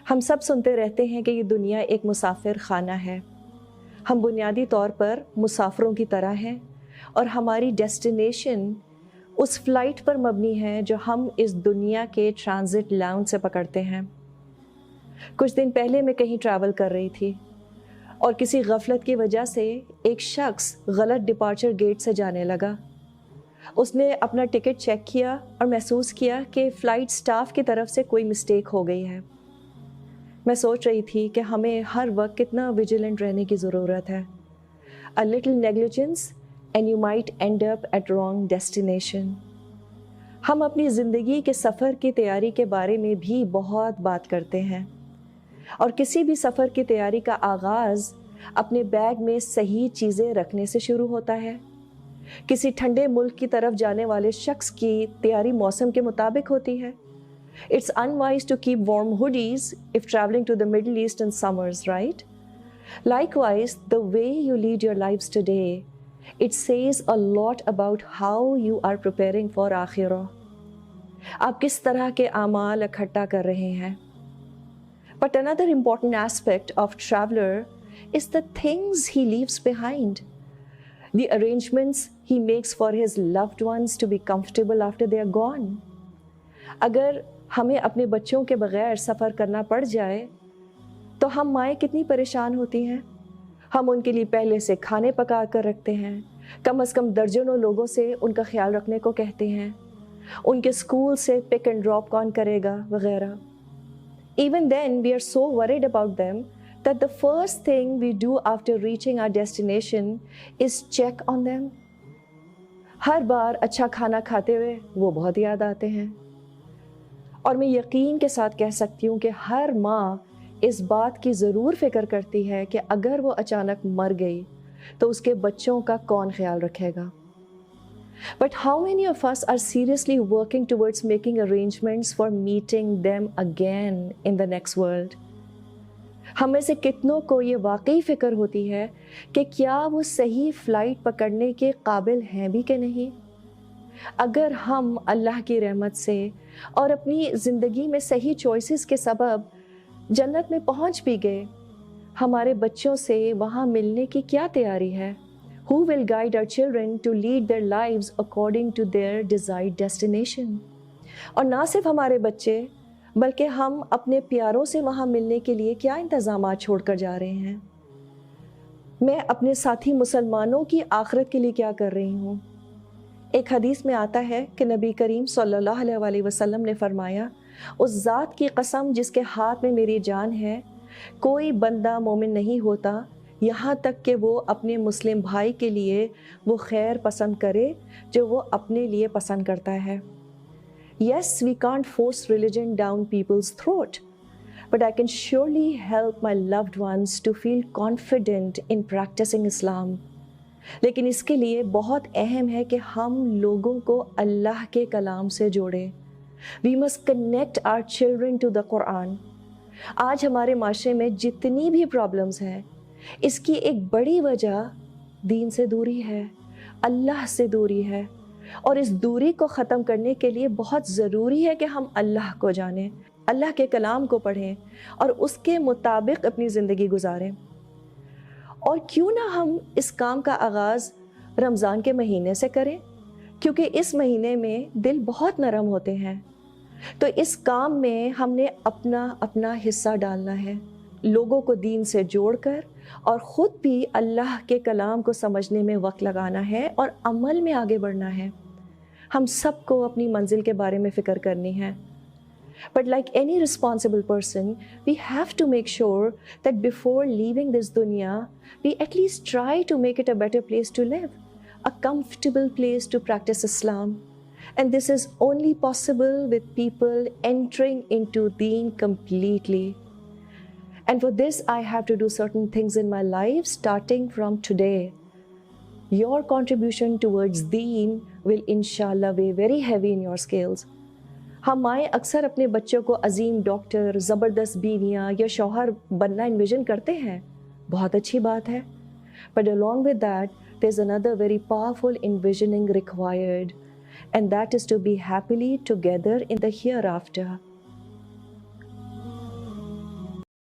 हम सब सुनते रहते हैं कि ये दुनिया एक मुसाफिर खाना है। हम बुनियादी तौर पर मुसाफिरों की तरह हैं और हमारी डेस्टिनेशन उस फ़्लाइट पर मबनी है जो हम इस दुनिया के ट्रांजिट लाउंज से पकड़ते हैं। कुछ दिन पहले मैं कहीं ट्रैवल कर रही थी और किसी गफलत की वजह से एक शख्स गलत डिपार्चर गेट से जाने लगा। उसने अपना टिकट चेक किया और महसूस किया कि फ़्लाइट स्टाफ की तरफ से कोई मिस्टेक हो गई है। मैं सोच रही थी कि हमें हर वक्त कितना विजिलेंट रहने की ज़रूरत है। A little negligence and you might end up at wrong destination. हम अपनी ज़िंदगी के सफ़र की तैयारी के बारे में भी बहुत बात करते हैं और किसी भी सफ़र की तैयारी का आगाज़ अपने बैग में सही चीज़ें रखने से शुरू होता है। किसी ठंडे मुल्क की तरफ जाने वाले शख्स की तैयारी मौसम के मुताबिक होती है। It's unwise to keep warm hoodies if traveling to the Middle East in summers, right? Likewise, the way you lead your lives today, it says a lot about how you are preparing for आखिरah. आप किस तरह के आमाल इकट्ठा कर रहे हैं? But another important aspect of traveler is the things he leaves behind. The arrangements he makes for his loved ones to be comfortable after they are gone. अगर हमें अपने बच्चों के बगैर सफ़र करना पड़ जाए तो हम माएँ कितनी परेशान होती हैं। हम उनके लिए पहले से खाने पका कर रखते हैं, कम से कम दर्जनों लोगों से उनका ख्याल रखने को कहते हैं, उनके स्कूल से पिक एंड ड्रॉप कौन करेगा वगैरह। Even then we are so worried about them that the first thing we do after reaching our destination is check on them. हर बार अच्छा खाना खाते हुए वो बहुत याद आते हैं और मैं यकीन के साथ कह सकती हूँ कि हर माँ इस बात की ज़रूर फ़िक्र करती है कि अगर वो अचानक मर गई तो उसके बच्चों का कौन ख्याल रखेगा। But how many of us are seriously working towards making arrangements for meeting them again in the next world? हम में से कितनों को ये वाकई फ़िक्र होती है कि क्या वो सही फ़्लाइट पकड़ने के काबिल हैं भी कि नहीं। अगर हम अल्लाह की रहमत से और अपनी ज़िंदगी में सही चॉइसेस के सबब जन्नत में पहुंच भी गए, हमारे बच्चों से वहाँ मिलने की क्या तैयारी है? Who will guide our children to lead their lives according to their desired destination? और ना सिर्फ हमारे बच्चे बल्कि हम अपने प्यारों से वहाँ मिलने के लिए क्या इंतज़ामात छोड़कर जा रहे हैं? मैं अपने साथी मुसलमानों की आखिरत के लिए क्या कर रही हूँ? एक हदीस में आता है कि नबी करीम सल्लल्लाहु अलैहि वसल्लम ने फरमाया, उस ज़ात की कसम जिसके हाथ में मेरी जान है, कोई बंदा मोमिन नहीं होता यहाँ तक कि वो अपने मुस्लिम भाई के लिए वो खैर पसंद करे जो वो अपने लिए पसंद करता है। Yes, we can't force religion down people's throat, but I can surely help my loved ones to feel confident in practicing Islam. लेकिन इसके लिए बहुत अहम है कि हम लोगों को अल्लाह के कलाम से जोड़ें। We must connect our children to the Quran. आज हमारे माशरे में जितनी भी प्रॉब्लम्स हैं, इसकी एक बड़ी वजह दीन से दूरी है, अल्लाह से दूरी है और इस दूरी को ख़त्म करने के लिए बहुत ज़रूरी है कि हम अल्लाह को जानें, अल्लाह के कलाम को पढ़ें और उसके मुताबिक अपनी ज़िंदगी गुजारें। और क्यों ना हम इस काम का आगाज़ रमज़ान के महीने से करें, क्योंकि इस महीने में दिल बहुत नरम होते हैं। तो इस काम में हमने अपना अपना हिस्सा डालना है, लोगों को दीन से जोड़कर और ख़ुद भी अल्लाह के कलाम को समझने में वक्त लगाना है और अमल में आगे बढ़ना है। हम सबको अपनी मंजिल के बारे में फ़िक्र करनी है। But like any responsible person, we have to make sure that before leaving this dunya, we at least try to make it a better place to live, a comfortable place to practice Islam. And this is only possible with people entering into Deen completely. And for this, I have to do certain things in my life starting from today. Your contribution towards Deen will inshallah weigh very heavy in your scales. हम माएँ अक्सर अपने बच्चों को अजीम doctor, ज़बरदस्त बीवियाँ या शौहर बनना invasion करते हैं। बहुत अच्छी बात है। But along with that, there's another very powerful envisioning required, and that is to be happily together in the hereafter.